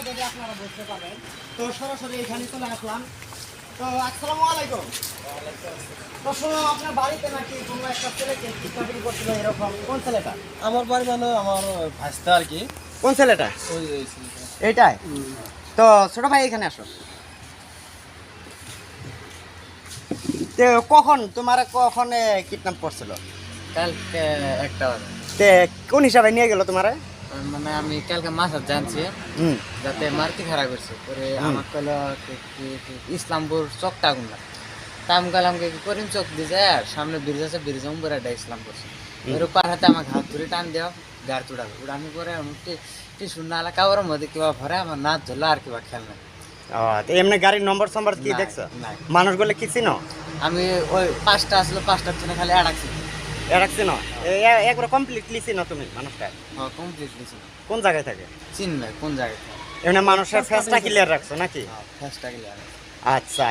যদি আপনারা বুঝতে পারেন। তো সরাসরি এখানে চলে আসলাম। তো আসসালামু আলাইকুম। তো শুনলাম আপনার বাড়িতে নাকি কোনো একটা ছেলেকে কিডন্যাপিং করছিল, এরকম কোন ছেলেটা? আমার বাড়ি মানে আমার ভাইস্তা আর কি। কোন ছেলেটা? ওই ওই ছেলেটা। এইটাই। তো ছোট ভাই এখানে আসো। তো কখন কিডন্যাপ করছিল? কালকে একটা তে কোন হিসাবে নিয়ে গেল তোমারে? মানে আমি কালকে মাছ জানছি হুম যাতে মারতে খারাপ করছে পরে আমার কইলো ইসলামপুর চকটা গুলা তা আমি গেলাম কি করিম চক দিয়ে যায় আর সামনে ব্রিজ আছে ব্রিজ উপরে একটা ইসলাম করছে ওর পার হাতে আমাকে হাত ধরে টান দেওয়া গাড়ি তুড়াবে উড়ানি করে টিসুন নালা কাওয়ার মধ্যে কিবা ভরে আমার নাচ ধরলো আর কিবা খেল না। তো এমনি গাড়ির নম্বর সম্বর কি নাই, দেখছো? নাই। মানুষগুলো কি চিনো? আমি ওই পাঁচটা আসলো পাঁচটার জন্য খালি আড়াকছি এরাক চিনো? একবার কমপ্লিটলি চিনো তুমি মানুষটা? কমপ্লিট দিছি কোন জায়গায় থাকে? চিনবে কোন জায়গায় এমনি মানুষের ফেসটা ক্লিয়ার রাখছো নাকি? ফেসটা গেলে আচ্ছা,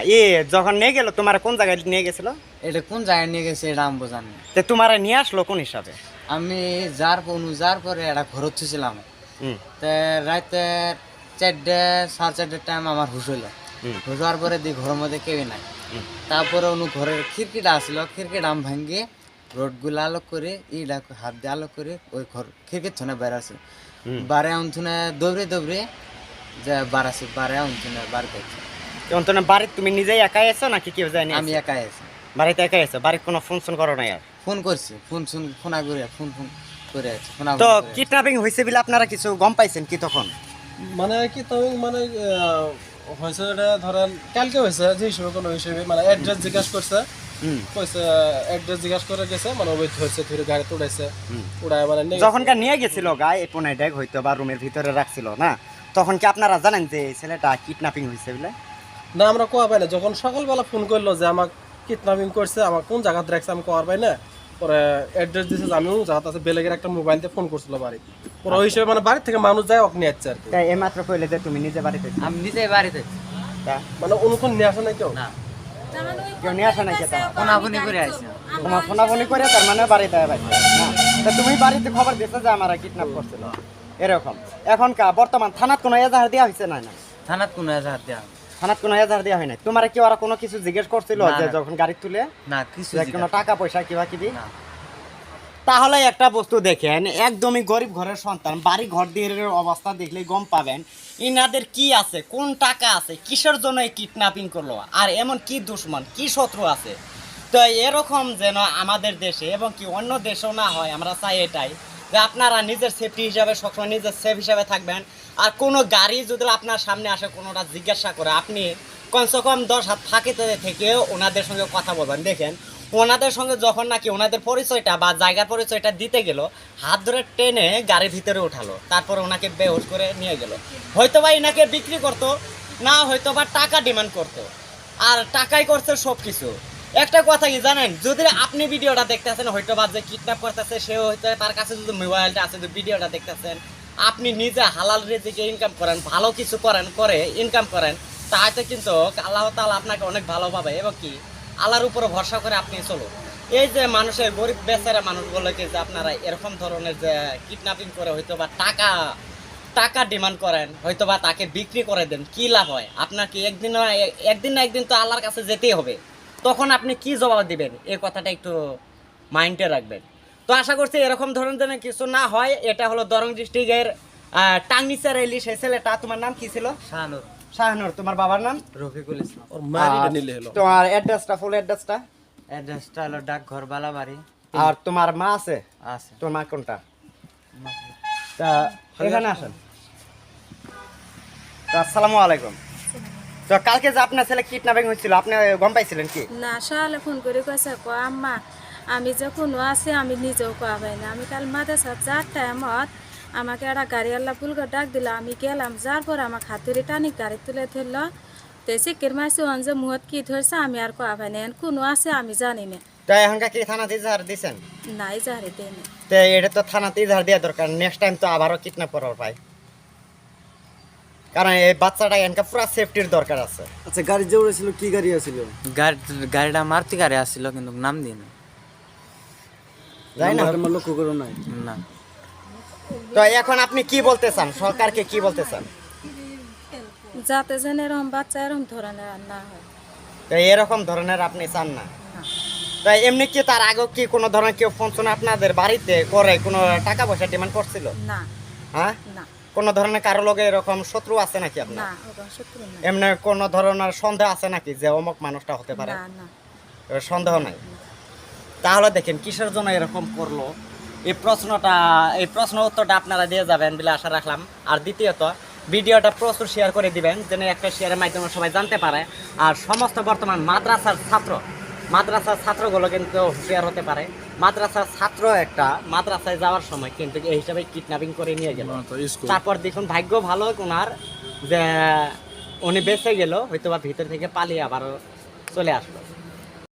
যখন নিয়ে গেল তোমার কোন জায়গায় নিয়ে গেছিল? এটা কোন জায়গায় নিয়ে গেছে এটা আমি বোঝানি। তো তোমার নিয়ে আসলো কোন হিসাবে? আমি যার পরে একটা ঘর ছিলাম হুম তে রাতে 4টা 4:30টার টাইম আমার হুশ হইলো হুশ হওয়ার পরে দি ঘরের মধ্যে কেউই নাই তারপরে অনু ঘরের খিড়কিটা আসলো খিড়কিটা আমি ভাঙ্গিয়ে রোডগুলো আলোক করে ইটা হাত দিয়ে আলোক করে ওই ঘর খিড়কির থনে বের আছে বারে থনে দৌড়ে যে বাড়াছি বারে থনে বার করছি। তখন তোমার বাড়িতে তুমি নিজেই একাই আছো নাকি কেউ যায়নি? আমি একাই আছি বাড়িতে একাই আছো? বাড়িতে কোনো ফোন করো না? আর ফোন করছি ফোন করে ফোন করে আছে তো কিডন্যাপিং হয়েছে বলে আপনারা কিছু গম পাইছেন কি তখন? মানে কি তুমি মানে হয়েছে এটা ধরেন কালকে হয়েছে যে হিসেবে কোনো হিসেবে মানে অ্যাড্রেস জিজ্ঞাসা করছে কইছে অ্যাড্রেস জিজ্ঞাসা করে গেছে মানে ওই হয়েছে ধরে গাড়ি উড়াইছে উড়ায় মানে যখনকার নিয়ে গেছিল গায়ে পোনায় ড্যাগ হইতো বা রুমের ভিতরে রাখছিল না, তখন কি আপনারা জানেন যে এই ছেলেটা কিডন্যাপিং হয়েছে বলে? না আমরা কোয়া পাই না যখন সকালবেলা ফোন করলো যে আমাকে কিডন্যাপিং করছে আমার কোন জায়গাতে রাখছে আমি কোয়া পাই না পরে অ্যাড্রেস দিয়েছে আমিও জায়গা আছে বেলেগের একটা মোবাইল দিয়ে ফোন করছিল বাড়ি পরে ওই হিসেবে মানে বাড়ি থেকে মানুষ যায় ওকে নিয়ে যাচ্ছে আর কি। তাই এইমাত্র কইলে যে তুমি নিজে বাড়িতে ছিলে। আমি নিজেই বাড়িতে তা মানে অনুক্ষণ নিয়ে আসে না কেউ না কেউ নিয়ে আসে নাকি? ফোনাফোনি করে আসছে তোমার ফোনাফোনি করে তার মানে বাড়িতে পাইছে না? তা তুমি বাড়িতে খবর দিছো যে আমার কিডন্যাপ করছিল এরকম? এখন বর্তমান থানাত কোনো এজাহার দেওয়া হয়েছে না? না থানাত কোনো এজাহার দেওয়া থানাত কোনো এজাহার দেওয়া হয় না? তোমার কি ওরা কোনো কিছু জিজ্ঞেস করছিল না, যে না। যখন গাড়ি তুলে না কিছু যে কোনো টাকা পয়সা কিবা কিবি? না তাহলে একটা বস্তু দেখেন, একদমই গরিব ঘরের সন্তান, বাড়ি ঘর দিয়ে অবস্থা দেখলে গম পাবেন ইনাদের কি আছে, কোন টাকা আছে, কিসের জন্য এই কিডন্যাপিং করলো, আর এমন কি দুশ্মন কি শত্রু আছে। তো এরকম যেন আমাদের দেশে এবং কি অন্য দেশেও না হয়, আমরা চাই এটাই যে আপনারা নিজের সেফটি হিসাবে সবসময় নিজের সেফ হিসাবে থাকবেন। আর কোনো গাড়ি যদি আপনার সামনে আসে কোনোটা জিজ্ঞাসা করে, আপনি কমসে কম 10 হাত ফাঁকিতে থেকে ওনাদের সঙ্গে কথা বলবেন। দেখেন ওনাদের সঙ্গে যখন নাকি ওনাদের পরিচয়টা বা জায়গার পরিচয়টা দিতে গেল, হাত ধরে টেনে গাড়ির ভিতরে উঠালো, তারপর ওনাকে বেহুশ করে নিয়ে গেল। হয়তো বা ইনাকে বিক্রি করতো, না হয়তো বা টাকা ডিমান্ড করতো, আর টাকাই করছে সব কিছু। একটা কথা কি জানেন, যদি আপনি ভিডিওটা দেখতেছেন, হয়তো বা যে কিডন্যাপ করতেছে সে হয়তো তার কাছে যদি মোবাইলটা আছে, যদি ভিডিওটা দেখতেছেন, আপনি নিজে হালাল রিজিকে ইনকাম করেন, ভালো কিছু করে ইনকাম করেন, তাহলে কিন্তু আল্লাহ তাআলা আপনাকে অনেক ভালো পাবে। এবং কি আল্লাহর উপরে ভরসা করে আপনি চলুন। এই যে মানুষের গরিব বেচারা মানুষগুলোকে যে আপনারা এরকম ধরনের যে কিডন্যাপিং করে হয়তো বা টাকা ডিমান্ড করেন, হয়তো বা তাকে বিক্রি করে দেন, কি লাভ হয়? আপনাকে একদিন না একদিন তো আল্লাহর কাছে যেতেই হবে, তখন আপনি কি জবাব দিবেন? এই কথাটা একটু মাইন্ডে রাখবেন। তো আশা করছি এরকম ধরনের যেন কিছু না হয়। এটা হলো দরং ডিস্ট্রিক্টের টাঙ্গিচার এলি সেই ছেলেটা। তোমার নাম কি ছিল? শাহানুর শাহানুর। তোমার বাবার নাম? রফিকুল ইসলাম। ওর মারিটা নিলে হলো তোমার অ্যাড্রেসটা, ফুল অ্যাড্রেসটা? অ্যাড্রেসটা হলো ডাকঘর বালাবাড়ি। আর তোমার মা আছে? আছে তোমার মা কোনটা? তা এখানে আসেন। তো আসসালামু আলাইকুম। তো কালকে যে আপনার ছেলে কিডন্যাপিং হয়েছিল, আপনি গম পাইছিলেন কি? না সকালে ফোন করে কয়েছে আম্মা আমি যে কোনো আছে আমি নিজেও কোয়া পাই না। আমি কাল মাদ্রাসা 4 টাইমত আমাকে একটা গাড়িওয়ালা পুলকে ডাক দিল, আমি গেলাম, যার পর আমাকে হাতুড়ি টানি গাড়ি তুলে ধরলো। তো শিক্ষের মাসি অন যে মুহূর্ত কি ধরছে আমি আর কোয়া পাই না, কোনো আছে আমি জানি না। তাই এখনকার কি থানাতে ইজাহার দিয়েছেন? নাই যারে দেয়নি। তো এটা তো থানাতে ইজাহার দেওয়া দরকার, নেক্সট টাইম তো আবারও কিডন্যাপ করার পাই, কারণ এই বাচ্চাটা এনকা পুরো সেফটির দরকার আছে। আচ্ছা গাড়ি যে উড়েছিল কি গাড়ি আছিল গাড়িটা মারতি গাড়ি আসছিল কিন্তু নাম দিই না। তাই না? লক্ষ্য করো নাই না তো এখন আপনি কি বলতে চান, সরকারকে কি বলতে চান? যাতে যেন এরকম বাচ্চা এরকম ধরনের আর না হয়। তো এরকম ধরনের আপনি চান না? না তাই এমনি কি তার আগে কি কোনো ধরনের কেউ ফোন শোনে আপনাদের বাড়িতে করে কোনো টাকা পয়সা ডিমান্ড করছিল? না হ্যাঁ, না কোনো ধরনের কারো লগে এরকম শত্রু আছে নাকি আপনার? না ওরকম শত্রু না। এমনি কোনো ধরনের সন্দেহ আছে নাকি যে অমুক মানুষটা হতে পারে? না না সন্দেহ নাই। তাহলে দেখেন কিসের জন্য এরকম করলো, এই প্রশ্ন উত্তরটা আপনারা দিয়ে যাবেন বলে আশা রাখলাম। আর দ্বিতীয়ত ভিডিওটা প্রচুর শেয়ার করে দিবেন, যেন একটা শেয়ারের মাধ্যমে সবাই জানতে পারে। আর সমস্ত বর্তমান মাদ্রাসার ছাত্রগুলো কিন্তু হুঁশিয়ার হতে পারে। মাদ্রাসার ছাত্র একটা মাদ্রাসায় যাওয়ার সময় কিন্তু এই হিসাবে কিডন্যাপিং করে নিয়ে গেল। তারপর দেখুন ভাগ্য ভালো ওনার যে উনি বেঁচে গেল, হয়তো বা ভিতর থেকে পালিয়ে আবার চলে আসলো।